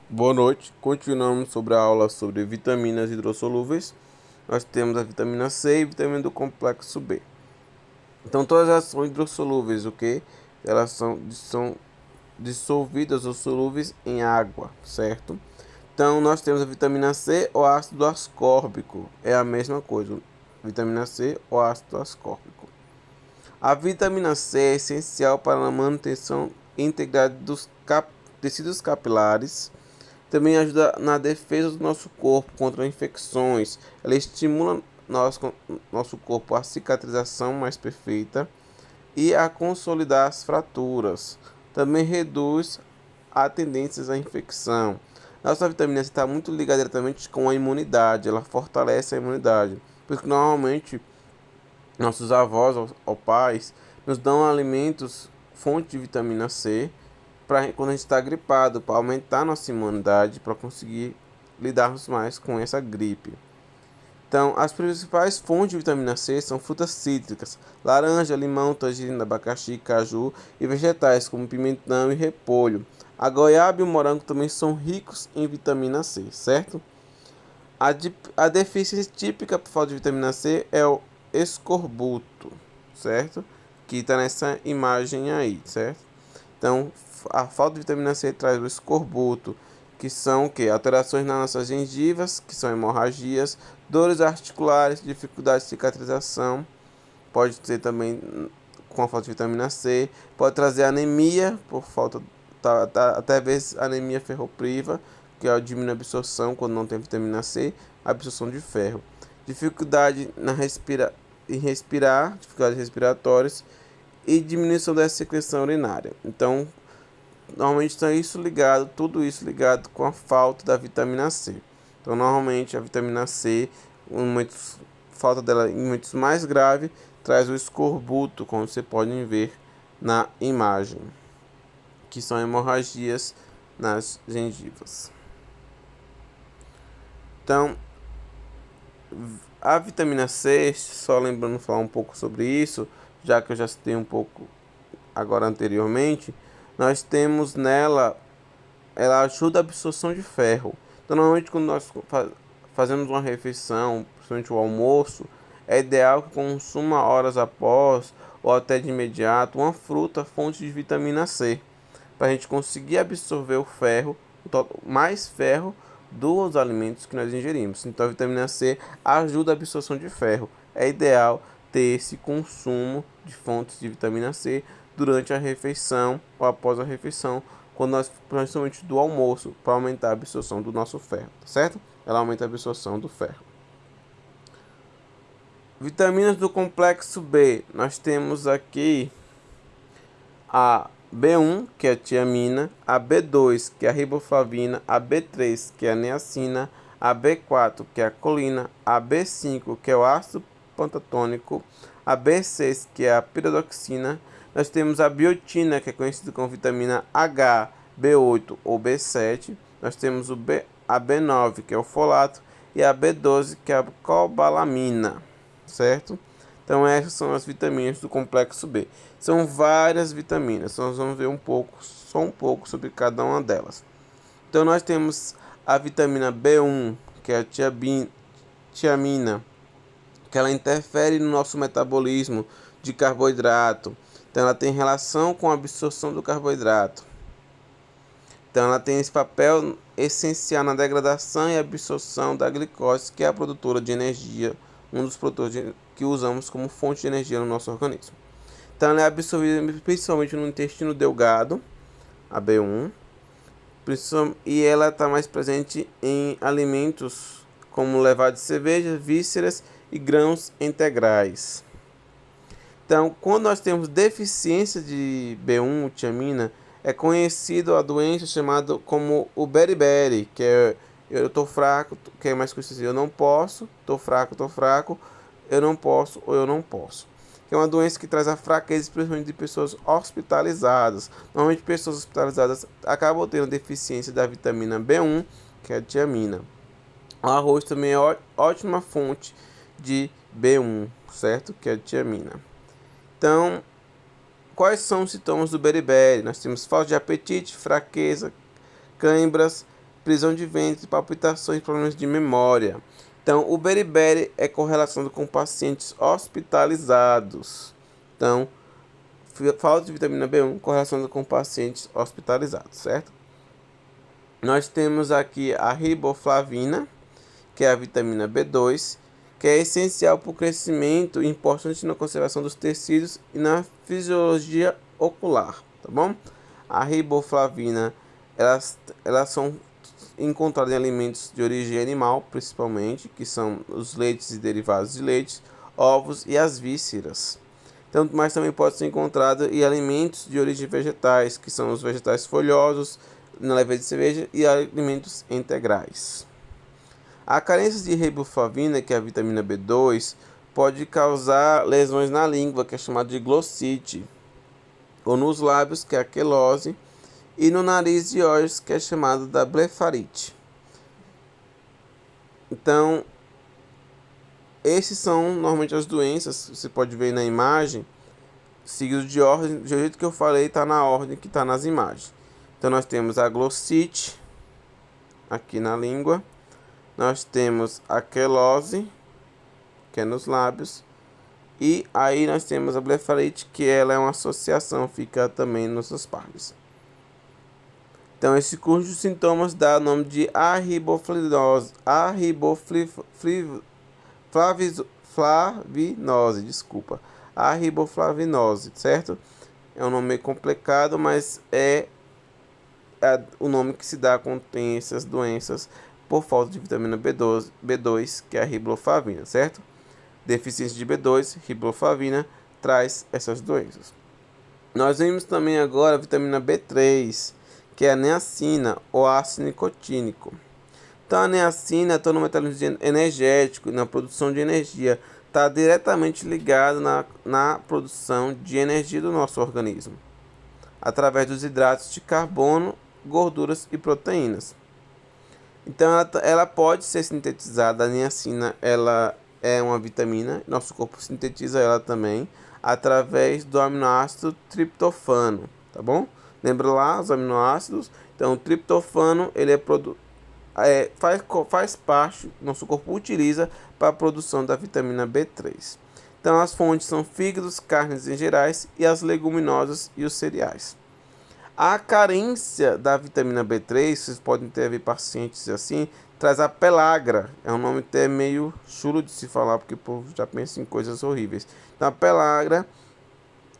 Boa noite. Continuamos sobre a aula sobre vitaminas hidrossolúveis. Nós temos a vitamina C e a vitamina do complexo B. Então, todas elas são hidrossolúveis, ok? Elas são dissolvidas ou solúveis em água, certo? Então, nós temos a vitamina C ou ácido ascórbico. É a mesma coisa. Vitamina C ou ácido ascórbico. A vitamina C é essencial para a manutenção e integridade dos tecidos capilares. Também ajuda na defesa do nosso corpo contra infecções. Ela estimula nosso corpo a cicatrização mais perfeita e a consolidar as fraturas. Também reduz a tendências à infecção. Nossa vitamina C está muito ligada diretamente com a imunidade. Ela fortalece a imunidade. Porque normalmente nossos avós ou pais nos dão alimentos fonte de vitamina C para quando a gente está gripado, para aumentar nossa imunidade, para conseguir lidarmos mais com essa gripe. Então, as principais fontes de vitamina C são frutas cítricas, laranja, limão, tangerina, abacaxi, caju e vegetais como pimentão e repolho. A goiaba e o morango também são ricos em vitamina C, certo? A deficiência típica por falta de vitamina C é o escorbuto, certo? Que está nessa imagem aí, certo? Então, a falta de vitamina C traz o escorbuto, que são o quê? Alterações nas nossas gengivas, que são hemorragias, dores articulares, dificuldade de cicatrização, pode ser também com a falta de vitamina C, pode trazer anemia por falta, até vezes anemia ferropriva, que é a diminuição a absorção quando não tem vitamina C, a absorção de ferro. Dificuldade em respirar, dificuldades respiratórias e diminuição da secreção urinária. Então, normalmente está isso ligado, tudo isso ligado com a falta da vitamina C. Então, normalmente a vitamina C, falta dela em muitos mais grave, traz o escorbuto, como você pode ver na imagem, que são hemorragias nas gengivas. Então, a vitamina C, só lembrando falar um pouco sobre isso, já que eu já citei um pouco agora anteriormente, nós temos nela, ela ajuda a absorção de ferro. Então, normalmente quando nós fazemos uma refeição, principalmente o almoço, é ideal que consuma horas após ou até de imediato uma fruta fonte de vitamina C, para a gente conseguir absorver o ferro, mais ferro dos alimentos que nós ingerimos. Então a vitamina C ajuda a absorção de ferro. É ideal ter esse consumo de fontes de vitamina C durante a refeição ou após a refeição, quando nós, principalmente do almoço, para aumentar a absorção do nosso ferro, tá certo? Ela aumenta a absorção do ferro. Vitaminas do complexo B, nós temos aqui a B1, que é a tiamina, a B2, que é a riboflavina, a B3, que é a niacina, a B4, que é a colina, a B5, que é o ácido pantatônico, a B6, que é a piridoxina. Nós temos a biotina, que é conhecida como vitamina H, B8 ou B7. Nós temos a B9, que é o folato, e a B12, que é a cobalamina, certo? Então essas são as vitaminas do complexo B. São várias vitaminas, nós vamos ver só um pouco sobre cada uma delas. Então nós temos a vitamina B1, que é a tiamina, que ela interfere no nosso metabolismo de carboidrato. Então ela tem relação com a absorção do carboidrato. Então ela tem esse papel essencial na degradação e absorção da glicose, que é a produtora de energia, um dos produtores que usamos como fonte de energia no nosso organismo. Então ela é absorvida principalmente no intestino delgado, a B1, e ela está mais presente em alimentos como levado de cerveja, vísceras e grãos integrais. Então, quando nós temos deficiência de B1, tiamina, é conhecido a doença chamada como o beriberi, que é eu tô fraco, que é mais conhecido, eu não posso, tô fraco, eu não posso ou eu não posso. Que é uma doença que traz a fraqueza, principalmente de pessoas hospitalizadas. Normalmente pessoas hospitalizadas acabam tendo deficiência da vitamina B1, que é a tiamina. O arroz também é ótima fonte de B1, certo? Que é a tiamina. Então, quais são os sintomas do beriberi? Nós temos falta de apetite, fraqueza, cãibras, prisão de ventre, palpitações, problemas de memória. Então, o beriberi é correlacionado com pacientes hospitalizados. Então, falta de vitamina B1 correlacionada com pacientes hospitalizados, certo? Nós temos aqui a riboflavina, que é a vitamina B2, que é essencial para o crescimento e importante na conservação dos tecidos e na fisiologia ocular, tá bom? A riboflavina, elas são encontradas em alimentos de origem animal, principalmente, que são os leites e derivados de leite, ovos e as vísceras. Então, mas também pode ser encontrada em alimentos de origem vegetais, que são os vegetais folhosos, na leveza de cerveja, e alimentos integrais. A carência de riboflavina, que é a vitamina B2, pode causar lesões na língua, que é chamada de glossite, ou nos lábios, que é a quelose, e no nariz e olhos, que é chamada da blefarite. Então, esses são normalmente as doenças, você pode ver na imagem, seguido de ordem, do jeito que eu falei, está na ordem que está nas imagens. Então, nós temos a glossite, aqui na língua. Nós temos a quelose, que é nos lábios. E aí nós temos a blefarite, que ela é uma associação, fica também nos seus partes. Então, esse conjunto de sintomas dá o nome de arriboflavinose, arriboflavinose, certo? É um nome meio complicado, mas é o nome que se dá quando tem essas doenças por falta de vitamina B2, que é a riboflavina, certo? Deficiência de B2, riboflavina, traz essas doenças. Nós vimos também agora a vitamina B3, que é a niacina, ou ácido nicotínico. Então, a niacina atua no metabolismo energético e na produção de energia. Está diretamente ligado na produção de energia do nosso organismo, através dos hidratos de carbono, gorduras e proteínas. Então, ela pode ser sintetizada. A niacina, ela é uma vitamina, nosso corpo sintetiza ela também, através do aminoácido triptofano, tá bom? Lembra lá os aminoácidos? Então, o triptofano, ele faz parte, nosso corpo utiliza para a produção da vitamina B3. Então, as fontes são fígados, carnes em gerais e as leguminosas e os cereais. A carência da vitamina B3, vocês podem ter pacientes assim, traz a pelagra. É um nome até meio chulo de se falar, porque o povo já pensa em coisas horríveis. Então, a pelagra,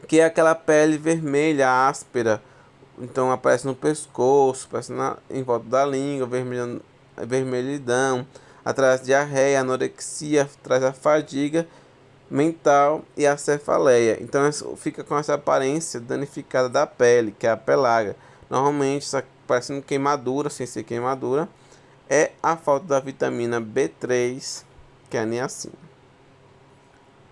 que é aquela pele vermelha, áspera. Então, aparece no pescoço, aparece em volta da língua, vermelhidão, atrás diarreia, anorexia, traz a fadiga mental e a cefaleia. Então, fica com essa aparência danificada da pele, que é a pelagra. Normalmente, parecendo queimadura, sem ser queimadura, é a falta da vitamina B3, que é a niacina.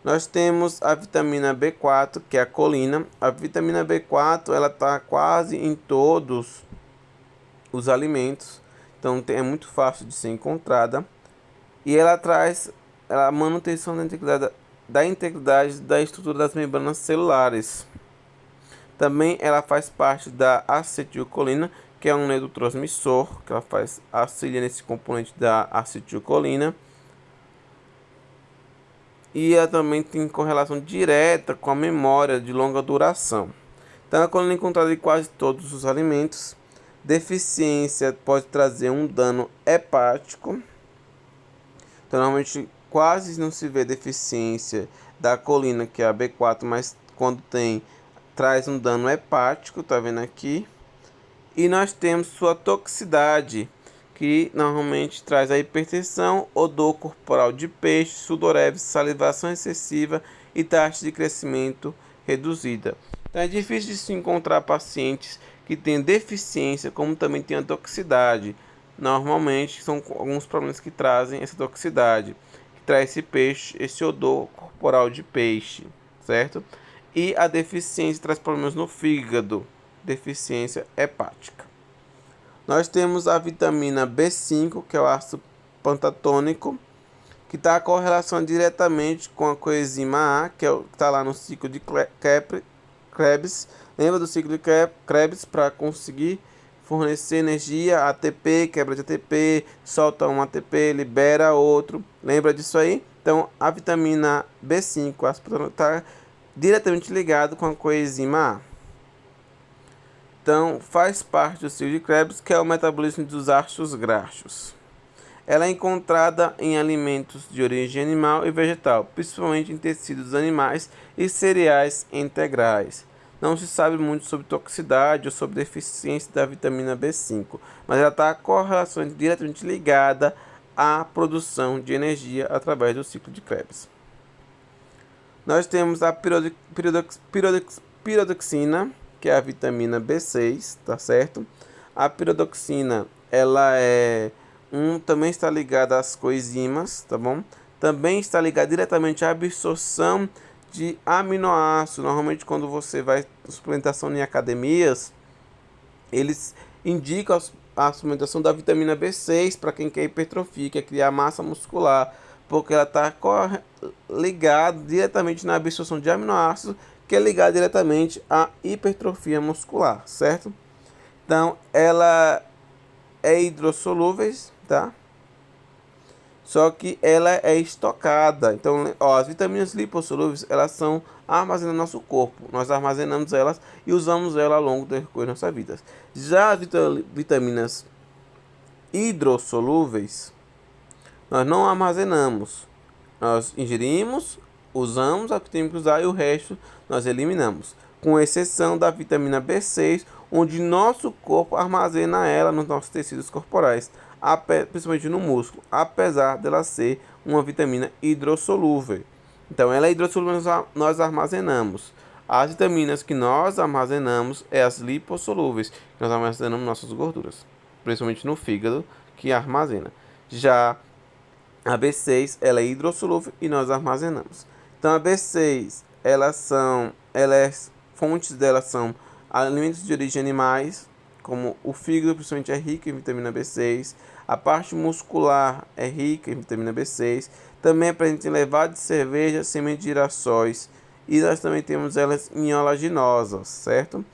Nós temos a vitamina B4, que é a colina. A vitamina B4, ela está quase em todos os alimentos, então é muito fácil de ser encontrada. E ela traz a manutenção da integridade da estrutura das membranas celulares. Também ela faz parte da acetilcolina, que é um neurotransmissor, que ela auxilia nesse componente da acetilcolina. E ela também tem correlação direta com a memória de longa duração. Então, a colina é encontrada em quase todos os alimentos. Deficiência pode trazer um dano hepático. Então, normalmente, quase não se vê deficiência da colina, que é a B4, mas quando tem, traz um dano hepático, tá vendo aqui? E nós temos sua toxicidade, que normalmente traz a hipertensão, odor corporal de peixe, sudorese, salivação excessiva e taxa de crescimento reduzida. Então, é difícil de se encontrar pacientes que têm deficiência, como também tem a toxicidade. Normalmente são alguns problemas que trazem essa toxicidade, que traz esse peixe, esse odor corporal de peixe, certo? E a deficiência traz problemas no fígado, deficiência hepática. Nós temos a vitamina B5, que é o ácido pantatônico, que está correlacionado diretamente com a coenzima A, que está lá no ciclo de Krebs. Lembra do ciclo de Krebs? Para conseguir fornecer energia, ATP, quebra de ATP, solta um ATP, libera outro. Lembra disso aí? Então, a vitamina B5 está diretamente ligado com a coenzima A. Então, faz parte do ciclo de Krebs, que é o metabolismo dos ácidos graxos. Ela é encontrada em alimentos de origem animal e vegetal, principalmente em tecidos animais e cereais integrais. Não se sabe muito sobre toxicidade ou sobre deficiência da vitamina B5, mas ela está correlacionalmente diretamente ligada à produção de energia através do ciclo de Krebs. Nós temos a piridoxina, que é a vitamina B6, tá certo? A piridoxina, ela também está ligada às coenzimas, tá bom? Também está ligada diretamente à absorção de aminoácidos. Normalmente, quando você vai suplementação em academias, eles indicam a suplementação da vitamina B6 para quem quer hipertrofia, quer criar massa muscular, porque ela está ligada diretamente na absorção de aminoácidos, que é ligada diretamente à hipertrofia muscular, certo? Então, ela é hidrossolúvel, tá? Só que ela é estocada. Então, ó, as vitaminas lipossolúveis, elas são armazenadas no nosso corpo. Nós armazenamos elas e usamos elas ao longo do decorrer da nossa vida. Já as vitaminas hidrossolúveis, nós não armazenamos. Nós ingerimos, usamos a que temos que usar e o resto nós eliminamos. Com exceção da vitamina B6, onde nosso corpo armazena ela nos nossos tecidos corporais, principalmente no músculo, apesar dela ser uma vitamina hidrossolúvel. Então, ela é hidrossolúvel, nós armazenamos. As vitaminas que nós armazenamos é as lipossolúveis, que nós armazenamos nossas gorduras, principalmente no fígado, que armazena. Já a B6, ela é hidrossolúvel e nós armazenamos. Então, a B6, fontes dela são alimentos de origem animais, como o fígado, principalmente, é rico em vitamina B6. A parte muscular é rica em vitamina B6. Também é presente em levado de cerveja, semente de girassóis. E nós também temos elas em olaginosas, certo?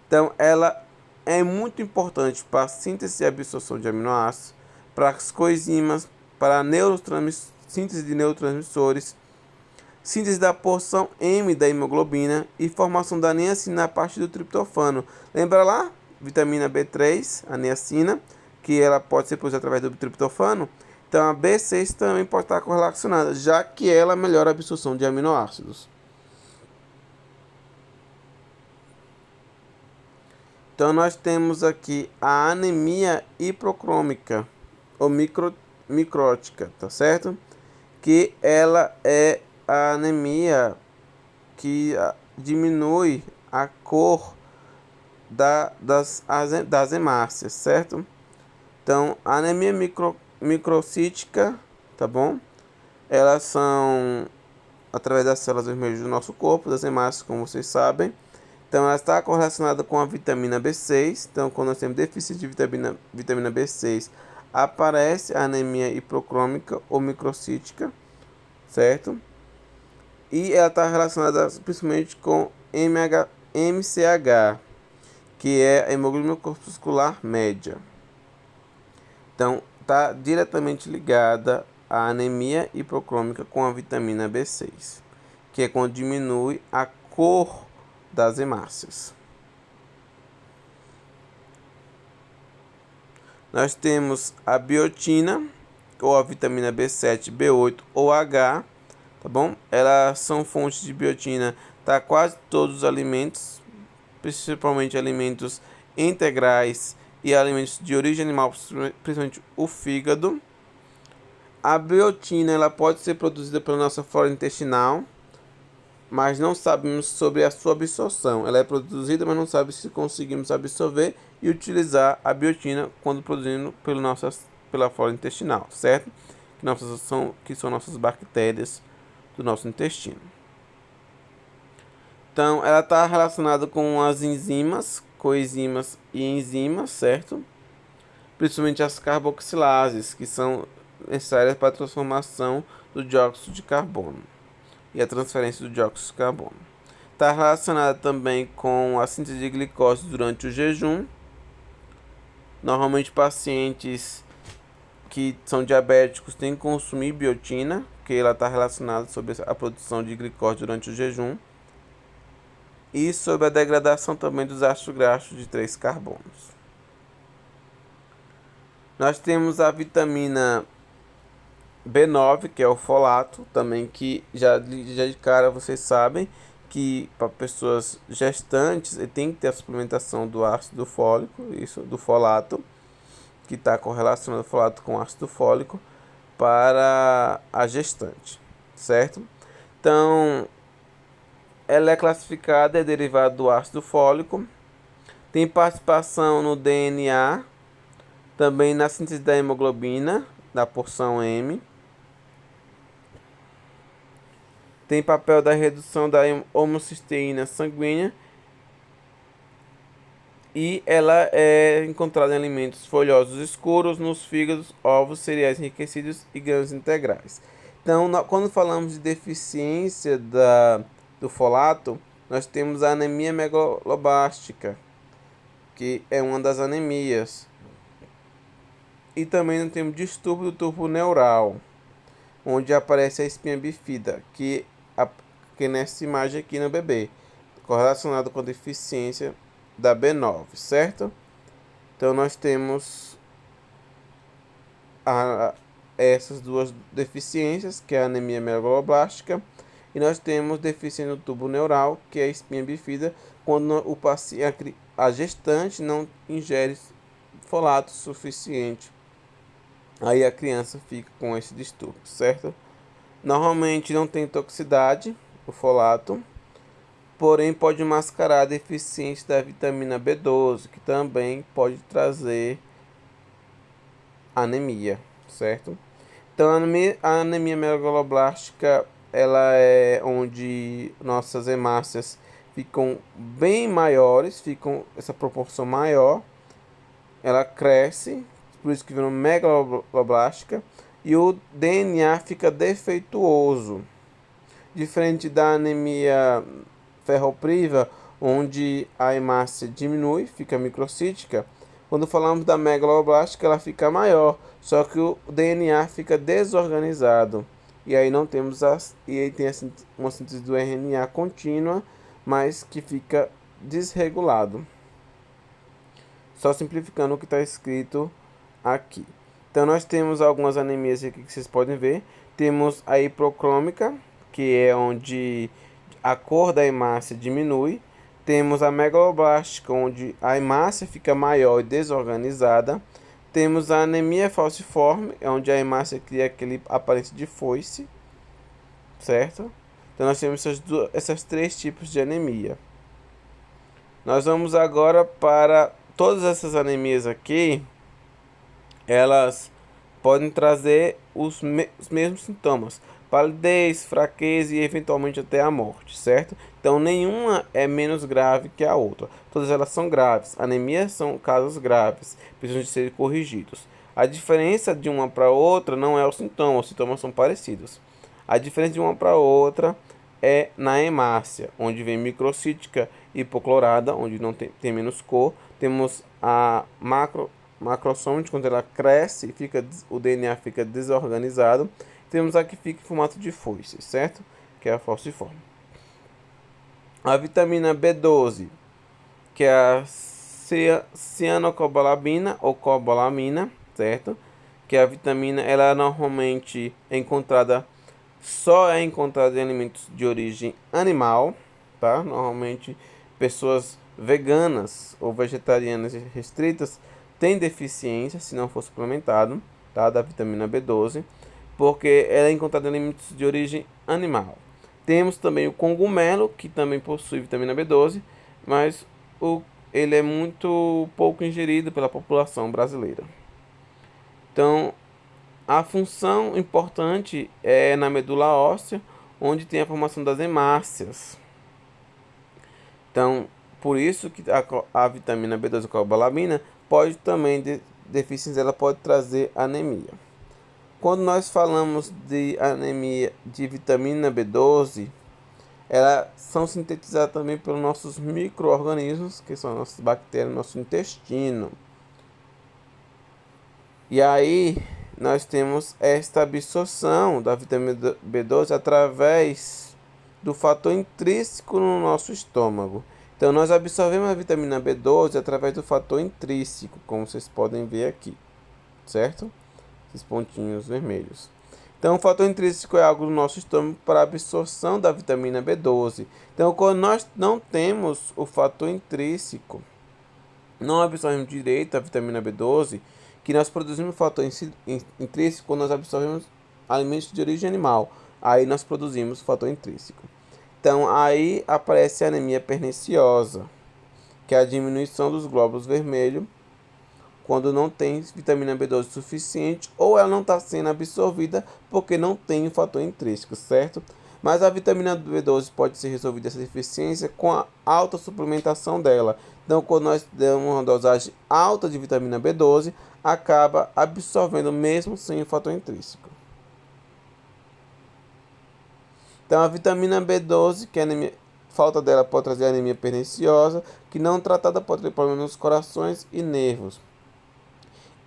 Então, ela é muito importante para a síntese e absorção de aminoácidos, para as coenzimas, para a síntese de neurotransmissores, síntese da porção M da hemoglobina e formação da niacina a partir do triptofano. Lembra lá? Vitamina B3, a niacina, que ela pode ser produzida através do triptofano. Então, a B6 também pode estar correlacionada, já que ela melhora a absorção de aminoácidos. Então, nós temos aqui a anemia hipercrômica, ou micrótica, tá certo? Que ela é a anemia que diminui a cor das hemácias, certo? Então, a anemia microcítica, tá bom? Elas são através das células vermelhas do nosso corpo, das hemácias, como vocês sabem. Então, ela está correlacionada com a vitamina B6. Então, quando nós temos deficiência de vitamina B6, aparece a anemia hipercrômica ou microcítica, certo? E ela está relacionada principalmente com MCH, que é a hemoglobina corpuscular média. Então, está diretamente ligada a anemia hipercrômica com a vitamina B6, que é quando diminui a cor das hemácias. Nós temos a biotina, ou a vitamina B7, B8 ou H, tá bom? Elas são fontes de biotina, tá? Quase todos os alimentos, principalmente alimentos integrais e alimentos de origem animal, principalmente o fígado. A biotina, ela pode ser produzida pela nossa flora intestinal, mas não sabemos sobre a sua absorção. Ela é produzida, mas não sabe se conseguimos absorver e utilizar a biotina quando produzindo pela flora intestinal, certo? Que são nossas bactérias do nosso intestino. Então, ela está relacionada com as enzimas, coenzimas e enzimas, certo? Principalmente as carboxilases, que são necessárias para a transformação do dióxido de carbono e a transferência do dióxido de carbono. Está relacionada também com a síntese de glicose durante o jejum Normalmente pacientes que são diabéticos têm que consumir biotina, que ela está relacionada sobre a produção de glicose durante o jejum, e sobre a degradação também dos ácidos graxos de 3 carbonos. Nós temos a vitamina B9, que é o folato, também que já de cara vocês sabem que para pessoas gestantes tem que ter a suplementação do ácido fólico, isso do folato, que está correlacionado o folato com ácido fólico para a gestante, certo? Então, ela é classificada, é derivada do ácido fólico, tem participação no DNA, também na síntese da hemoglobina, da porção M, tem papel da redução da homocisteína sanguínea e ela é encontrada em alimentos folhosos escuros, nos fígados, ovos, cereais enriquecidos e grãos integrais. Então, quando falamos de deficiência do folato, nós temos a anemia megalobástica, que é uma das anemias. E também nós temos distúrbio do tubo neural, onde aparece a espinha bífida, que nessa imagem aqui no bebê, correlacionado com a deficiência da B9, certo? Então nós temos essas duas deficiências, que é a anemia megaloblástica, e nós temos deficiência no tubo neural, que é a espinha bífida, quando o paciente, a gestante não ingere folato suficiente. Aí a criança fica com esse distúrbio, certo? Normalmente não tem toxicidade, o folato, porém pode mascarar a deficiência da vitamina B12, que também pode trazer anemia, certo? Então a anemia megaloblástica, ela é onde nossas hemácias ficam bem maiores, ficam essa proporção maior, ela cresce, por isso que vira megaloblástica, e o DNA fica defeituoso, diferente da anemia ferropriva, onde a hemácia diminui, fica microcítica. Quando falamos da megaloblástica, ela fica maior, só que o DNA fica desorganizado. E aí não temos e aí tem uma síntese do RNA contínua, mas que fica desregulado. Só simplificando o que está escrito aqui. Então nós temos algumas anemias aqui que vocês podem ver. Temos a hipercrômica, que é onde a cor da hemácia diminui. Temos a megaloblástica, onde a hemácia fica maior e desorganizada. Temos a anemia falciforme, onde a hemácia cria aquele aparência de foice, certo? Então nós temos esses 3 tipos de anemia. Nós vamos agora para todas essas anemias aqui. Elas podem trazer os mesmos sintomas: palidez, fraqueza e eventualmente até a morte, certo? Então nenhuma é menos grave que a outra. Todas elas são graves. Anemias são casos graves, precisam de ser corrigidos. A diferença de uma para outra não é o sintoma, os sintomas são parecidos. A diferença de uma para outra é na hemácia, onde vem microcítica e hipoclorada, onde não tem menos cor. Temos a macrosômica, quando ela cresce, o DNA fica desorganizado. Temos a que fica em formato de foice, certo? Que é a falciforme. A vitamina B12, que é a cianocobalamina ou cobalamina, certo? Que é a vitamina, ela normalmente só é encontrada em alimentos de origem animal, tá? Normalmente pessoas veganas ou vegetarianas restritas têm deficiência, se não for suplementado, tá? Da vitamina B12, porque ela é encontrada em alimentos de origem animal. Temos também o cogumelo, que também possui vitamina B12, mas ele é muito pouco ingerido pela população brasileira. Então, a função importante é na medula óssea, onde tem a formação das hemácias. Então, por isso que a vitamina B12 cobalamina pode também, deficiência dela pode trazer anemia. Quando nós falamos de anemia de vitamina B12, elas são sintetizadas também pelos nossos micro-organismos, que são as nossas bactérias no nosso intestino. E aí nós temos esta absorção da vitamina B12 através do fator intrínseco no nosso estômago. Então nós absorvemos a vitamina B12 através do fator intrínseco, como vocês podem ver aqui, certo? Esses pontinhos vermelhos. Então, o fator intrínseco é algo do nosso estômago para a absorção da vitamina B12. Então, quando nós não temos o fator intrínseco, não absorvemos direito a vitamina B12, que nós produzimos o fator intrínseco quando nós absorvemos alimentos de origem animal. Aí nós produzimos o fator intrínseco. Então, aí aparece a anemia perniciosa, que é a diminuição dos glóbulos vermelhos quando não tem vitamina B12 suficiente ou ela não está sendo absorvida porque não tem o fator intrínseco, certo? Mas a vitamina B12 pode ser resolvida essa deficiência com a alta suplementação dela. Então, quando nós damos uma dosagem alta de vitamina B12, acaba absorvendo mesmo sem o fator intrínseco. Então, a vitamina B12, que é anemia, falta dela pode trazer anemia perniciosa, que não tratada pode ter problemas nos corações e nervos.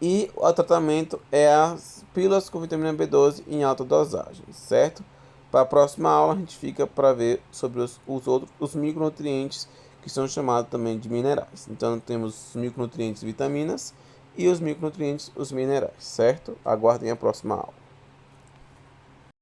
E o tratamento é as pílulas com vitamina B12 em alta dosagem, certo? Para a próxima aula a gente fica para ver sobre os micronutrientes que são chamados também de minerais. Então temos os micronutrientes vitaminas e os micronutrientes os minerais, certo? Aguardem a próxima aula.